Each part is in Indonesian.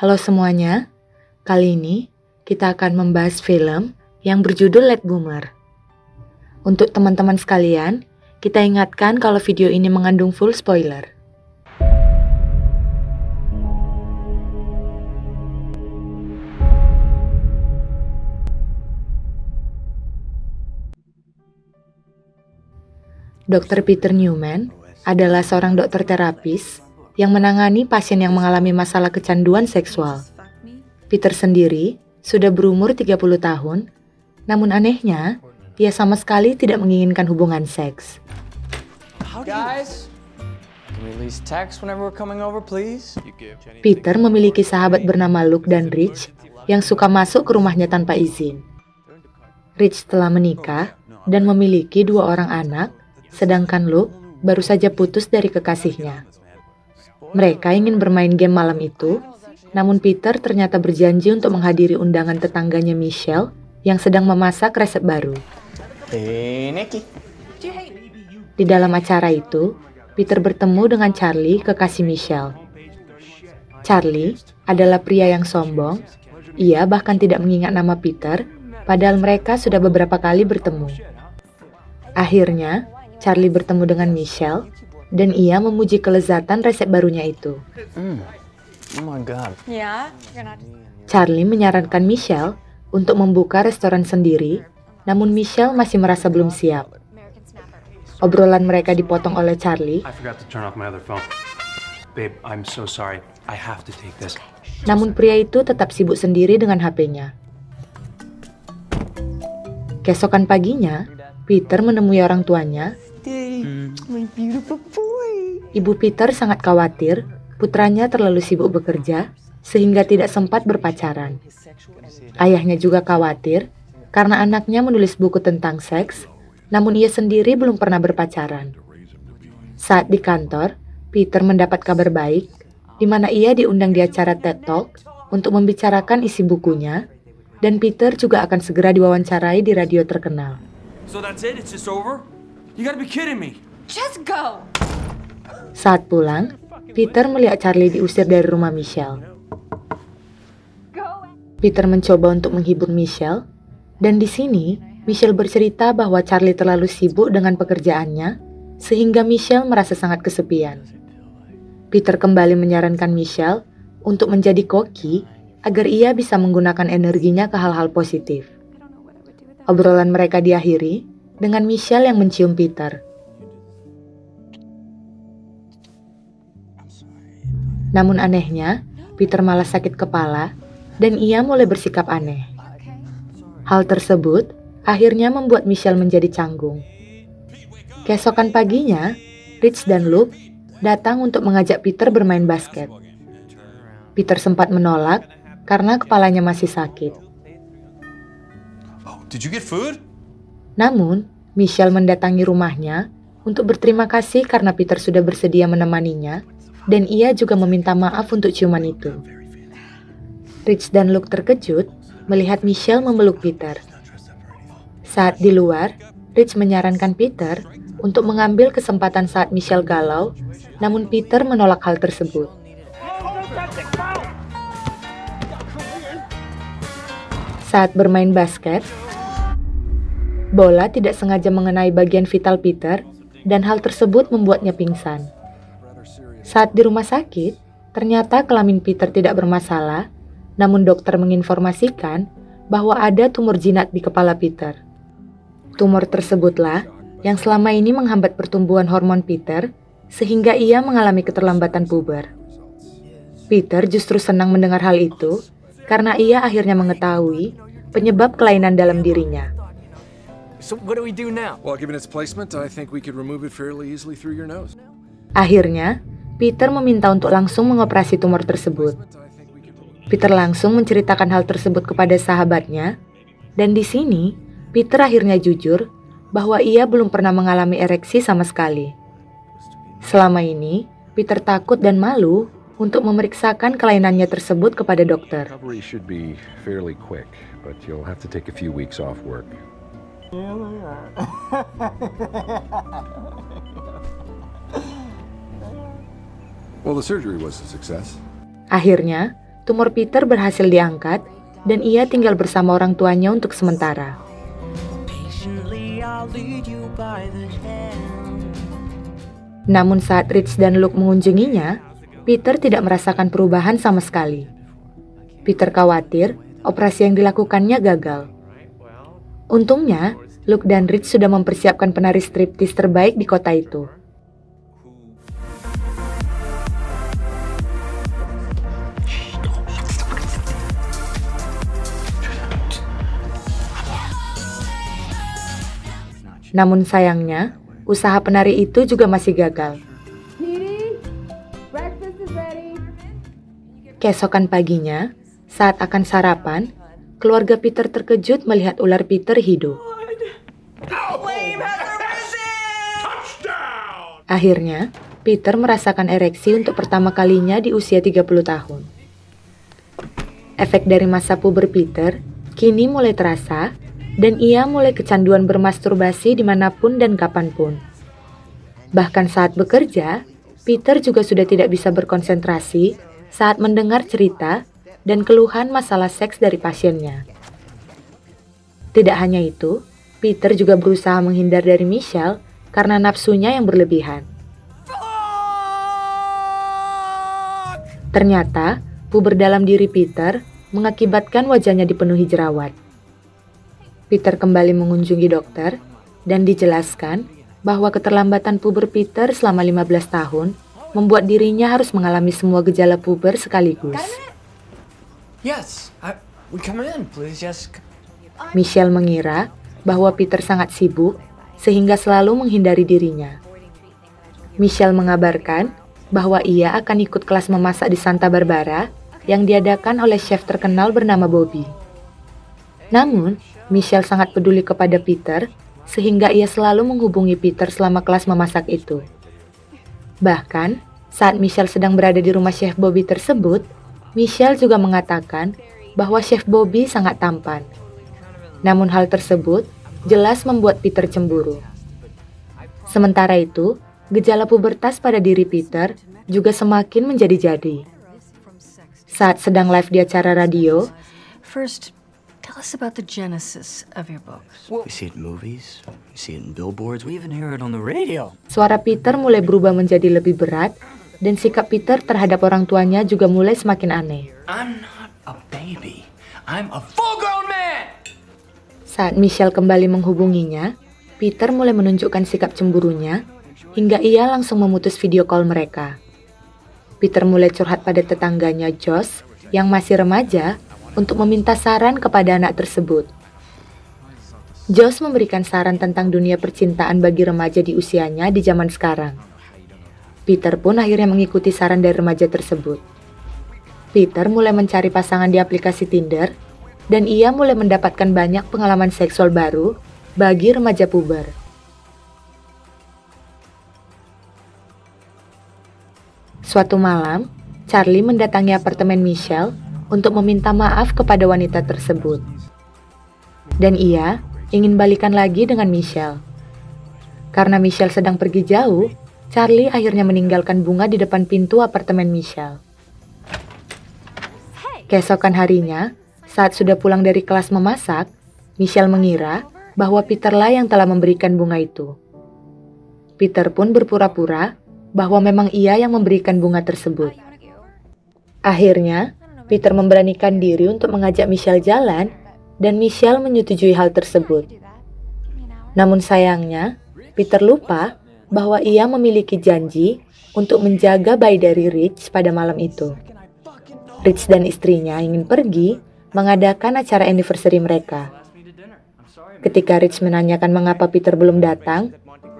Halo semuanya, kali ini kita akan membahas film yang berjudul Late Boomer. Untuk teman-teman sekalian, kita ingatkan kalau video ini mengandung full spoiler. Dr. Peter Newman adalah seorang dokter terapis yang menangani pasien yang mengalami masalah kecanduan seksual. Peter sendiri sudah berumur 30 tahun, namun anehnya, ia sama sekali tidak menginginkan hubungan seks. Peter memiliki sahabat bernama Luke dan Rich yang suka masuk ke rumahnya tanpa izin. Rich telah menikah dan memiliki 2 orang anak, sedangkan Luke baru saja putus dari kekasihnya. Mereka ingin bermain game malam itu, namun Peter ternyata berjanji untuk menghadiri undangan tetangganya Michelle yang sedang memasak resep baru. Di dalam acara itu, Peter bertemu dengan Charlie, kekasih Michelle. Charlie adalah pria yang sombong, ia bahkan tidak mengingat nama Peter, padahal mereka sudah beberapa kali bertemu. Akhirnya, Charlie bertemu dengan Michelle, dan ia memuji kelezatan resep barunya itu. Oh my God. Charlie menyarankan Michelle untuk membuka restoran sendiri, namun Michelle masih merasa belum siap. Obrolan mereka dipotong oleh Charlie. Namun pria itu tetap sibuk sendiri dengan HP-nya. Keesokan paginya, Peter menemui orang tuanya. Ibu Peter sangat khawatir putranya terlalu sibuk bekerja sehingga tidak sempat berpacaran. Ayahnya juga khawatir karena anaknya menulis buku tentang seks, namun ia sendiri belum pernah berpacaran. Saat di kantor, Peter mendapat kabar baik di mana ia diundang di acara TED Talk untuk membicarakan isi bukunya, dan Peter juga akan segera diwawancarai di radio terkenal. So that's it? It's just over? You gotta be kidding me. Just go! Saat pulang, Peter melihat Charlie diusir dari rumah Michelle. Peter mencoba untuk menghibur Michelle, dan di sini Michelle bercerita bahwa Charlie terlalu sibuk dengan pekerjaannya, sehingga Michelle merasa sangat kesepian. Peter kembali menyarankan Michelle untuk menjadi koki agar ia bisa menggunakan energinya ke hal-hal positif. Obrolan mereka diakhiri dengan Michelle yang mencium Peter. Namun anehnya, Peter malah sakit kepala dan ia mulai bersikap aneh. Hal tersebut akhirnya membuat Michelle menjadi canggung. Keesokan paginya, Rich dan Luke datang untuk mengajak Peter bermain basket. Peter sempat menolak karena kepalanya masih sakit. Did you get food? Namun, Michelle mendatangi rumahnya untuk berterima kasih karena Peter sudah bersedia menemaninya, dan ia juga meminta maaf untuk ciuman itu. Rich dan Luke terkejut melihat Michelle memeluk Peter. Saat di luar, Rich menyarankan Peter untuk mengambil kesempatan saat Michelle galau, namun Peter menolak hal tersebut. Saat bermain basket, bola tidak sengaja mengenai bagian vital Peter, dan hal tersebut membuatnya pingsan. Saat di rumah sakit, ternyata kelamin Peter tidak bermasalah, namun dokter menginformasikan bahwa ada tumor jinak di kepala Peter. Tumor tersebutlah yang selama ini menghambat pertumbuhan hormon Peter, sehingga ia mengalami keterlambatan puber. Peter justru senang mendengar hal itu, karena ia akhirnya mengetahui penyebab kelainan dalam dirinya. So what do we do now? Well, given its placement, I think we could remove it fairly easily through your nose. Akhirnya, Peter meminta untuk langsung mengoperasi tumor tersebut. Peter langsung menceritakan hal tersebut kepada sahabatnya, dan di sini Peter akhirnya jujur bahwa ia belum pernah mengalami ereksi sama sekali. Selama ini, Peter takut dan malu untuk memeriksakan kelainannya tersebut kepada dokter. Recovery should be fairly quick, but you'll have to take a few weeks off work. Well, the surgery was a success. Akhirnya, tumor Peter berhasil diangkat dan ia tinggal bersama orang tuanya untuk sementara. Namun saat Rich dan Luke mengunjunginya, Peter tidak merasakan perubahan sama sekali. Peter khawatir operasi yang dilakukannya gagal. Untungnya, Luke dan Rich sudah mempersiapkan penari striptease terbaik di kota itu. Namun sayangnya, usaha penari itu juga masih gagal. Keesokan paginya, saat akan sarapan, keluarga Peter terkejut melihat ular Peter hidup. Akhirnya, Peter merasakan ereksi untuk pertama kalinya di usia 30 tahun. Efek dari masa puber Peter kini mulai terasa, dan ia mulai kecanduan bermasturbasi dimanapun dan kapanpun. Bahkan saat bekerja, Peter juga sudah tidak bisa berkonsentrasi saat mendengar cerita dan keluhan masalah seks dari pasiennya. Tidak hanya itu, Peter juga berusaha menghindar dari Michelle karena nafsunya yang berlebihan. Ternyata, puber dalam diri Peter mengakibatkan wajahnya dipenuhi jerawat. Peter kembali mengunjungi dokter dan dijelaskan bahwa keterlambatan puber Peter selama 15 tahun membuat dirinya harus mengalami semua gejala puber sekaligus. Yes, we come in, please. Yes. Michelle mengira bahwa Peter sangat sibuk sehingga selalu menghindari dirinya. Michelle mengabarkan bahwa ia akan ikut kelas memasak di Santa Barbara yang diadakan oleh chef terkenal bernama Bobby. Namun, Michelle sangat peduli kepada Peter, sehingga ia selalu menghubungi Peter selama kelas memasak itu. Bahkan, saat Michelle sedang berada di rumah Chef Bobby tersebut, Michelle juga mengatakan bahwa Chef Bobby sangat tampan. Namun hal tersebut jelas membuat Peter cemburu. Sementara itu, gejala pubertas pada diri Peter juga semakin menjadi-jadi. Saat sedang live di acara radio, First, tell us about the genesis of your book. We see it in movies, we see it in billboards, we even hear it on the radio. suara Peter mulai berubah menjadi lebih berat dan sikap Peter terhadap orang tuanya juga mulai semakin aneh. I'm not a baby. I'm a full-grown man! Saat Michelle kembali menghubunginya, Peter mulai menunjukkan sikap cemburunya hingga ia langsung memutus video call mereka. Peter mulai curhat pada tetangganya Josh yang masih remaja untuk meminta saran kepada anak tersebut. Josh memberikan saran tentang dunia percintaan bagi remaja di usianya di zaman sekarang. Peter pun akhirnya mengikuti saran dari remaja tersebut. Peter mulai mencari pasangan di aplikasi Tinder, dan ia mulai mendapatkan banyak pengalaman seksual baru bagi remaja puber. Suatu malam, Charlie mendatangi apartemen Michelle untuk meminta maaf kepada wanita tersebut. Dan ia ingin balikan lagi dengan Michelle. Karena Michelle sedang pergi jauh, Charlie akhirnya meninggalkan bunga di depan pintu apartemen Michelle. Keesokan harinya, saat sudah pulang dari kelas memasak, Michelle mengira bahwa Peterlah yang telah memberikan bunga itu. Peter pun berpura-pura bahwa memang ia yang memberikan bunga tersebut. Akhirnya, Peter memberanikan diri untuk mengajak Michelle jalan, dan Michelle menyetujui hal tersebut. Namun sayangnya, Peter lupa bahwa ia memiliki janji untuk menjaga bayi dari Rich pada malam itu. Rich dan istrinya ingin pergi mengadakan acara anniversary mereka. Ketika Rich menanyakan mengapa Peter belum datang,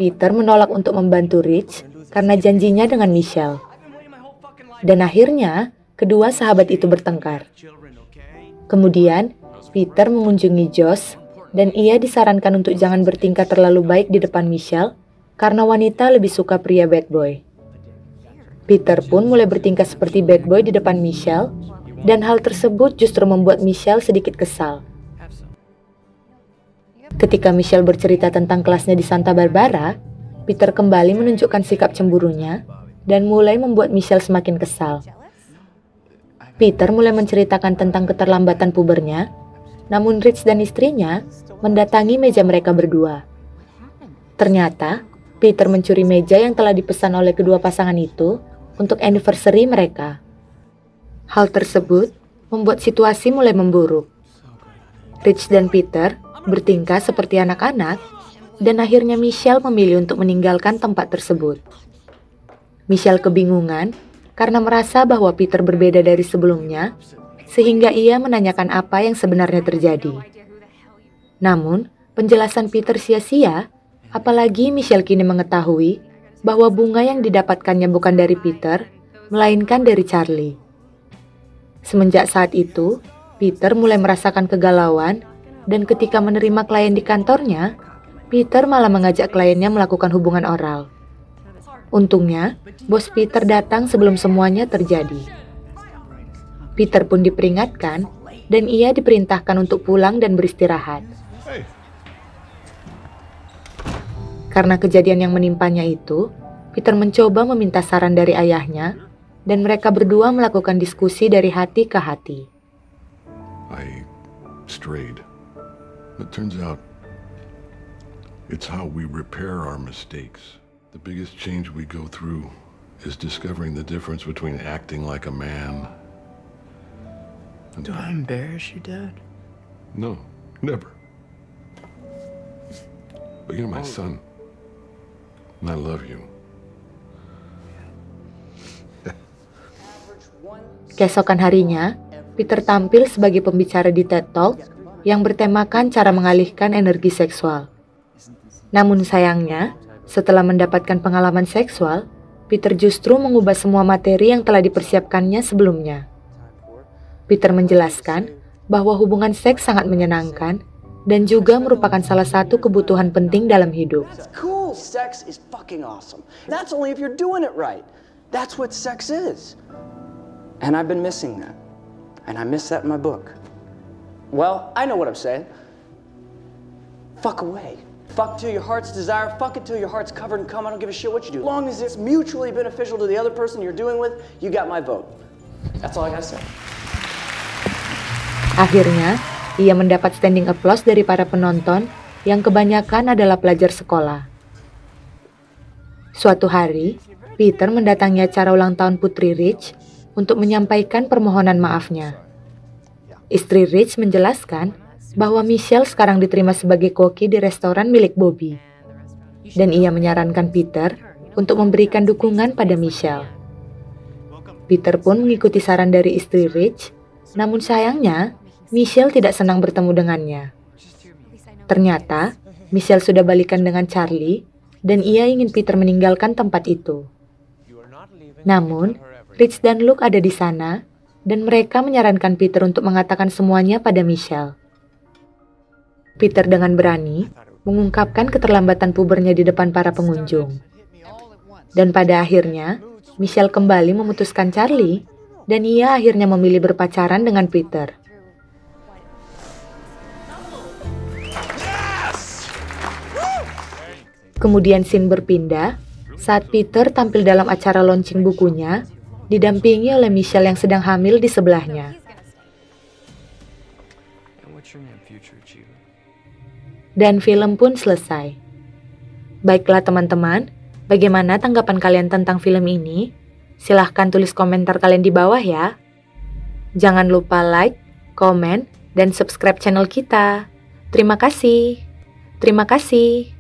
Peter menolak untuk membantu Rich karena janjinya dengan Michelle. Dan akhirnya, kedua sahabat itu bertengkar. Kemudian, Peter mengunjungi Josh, dan ia disarankan untuk jangan bertingkah terlalu baik di depan Michelle, karena wanita lebih suka pria bad boy. Peter pun mulai bertingkah seperti bad boy di depan Michelle, dan hal tersebut justru membuat Michelle sedikit kesal. Ketika Michelle bercerita tentang kelasnya di Santa Barbara, Peter kembali menunjukkan sikap cemburunya dan mulai membuat Michelle semakin kesal. Peter mulai menceritakan tentang keterlambatan pubernya, namun Rich dan istrinya mendatangi meja mereka berdua. Ternyata, Peter mencuri meja yang telah dipesan oleh kedua pasangan itu untuk anniversary mereka. Hal tersebut membuat situasi mulai memburuk. Rich dan Peter bertingkah seperti anak-anak, dan akhirnya Michelle memilih untuk meninggalkan tempat tersebut. Michelle kebingungan karena merasa bahwa Peter berbeda dari sebelumnya, sehingga ia menanyakan apa yang sebenarnya terjadi. Namun, penjelasan Peter sia-sia, apalagi Michelle kini mengetahui bahwa bunga yang didapatkannya bukan dari Peter, melainkan dari Charlie. Semenjak saat itu, Peter mulai merasakan kegalauan, dan ketika menerima klien di kantornya, Peter malah mengajak kliennya melakukan hubungan oral. Untungnya, bos Peter datang sebelum semuanya terjadi. Peter pun diperingatkan, dan ia diperintahkan untuk pulang dan beristirahat. Karena kejadian yang menimpanya itu, Peter mencoba meminta saran dari ayahnya, dan mereka berdua melakukan diskusi dari hati ke hati. I strayed. It turns out it's how we repair our mistakes. The biggest change we go through is discovering the difference between acting like a man and... Do I embarrass you, Dad? No, never. But you're my son, and I love you. Keesokan harinya, Peter tampil sebagai pembicara di TED Talk yang bertemakan cara mengalihkan energi seksual. Namun sayangnya, setelah mendapatkan pengalaman seksual, Peter justru mengubah semua materi yang telah dipersiapkannya sebelumnya. Peter menjelaskan bahwa hubungan seks sangat menyenangkan dan juga merupakan salah satu kebutuhan penting dalam hidup. Cool, sex is fucking awesome. That's only if you're doing it right. That's what sex is. And I've been missing that. And I miss that in my book. Well, I know what I'm saying. Fuck away. Fuck till your heart's desire, fuck it till your heart's covered in cum, I don't give a shit what you do. As long as it's mutually beneficial to the other person you're doing with, you got my vote. That's all I gotta say. Akhirnya, ia mendapat standing applause dari para penonton yang kebanyakan adalah pelajar sekolah. Suatu hari, Peter mendatangi acara ulang tahun putri Rich untuk menyampaikan permohonan maafnya. Istri Rich menjelaskan bahwa Michelle sekarang diterima sebagai koki di restoran milik Bobby. Dan ia menyarankan Peter untuk memberikan dukungan pada Michelle. Peter pun mengikuti saran dari istri Rich, namun sayangnya Michelle tidak senang bertemu dengannya. Ternyata, Michelle sudah balikan dengan Charlie, dan ia ingin Peter meninggalkan tempat itu. Namun, Rich dan Luke ada di sana, dan mereka menyarankan Peter untuk mengatakan semuanya pada Michelle. Peter dengan berani mengungkapkan keterlambatan pubernya di depan para pengunjung. Dan pada akhirnya, Michelle kembali memutuskan Charlie, dan ia akhirnya memilih berpacaran dengan Peter. Kemudian scene berpindah saat Peter tampil dalam acara launching bukunya, didampingi oleh Michelle yang sedang hamil di sebelahnya. Dan film pun selesai. Baiklah teman-teman, bagaimana tanggapan kalian tentang film ini? Silahkan tulis komentar kalian di bawah ya. Jangan lupa like, komen, dan subscribe channel kita. Terima kasih. Terima kasih.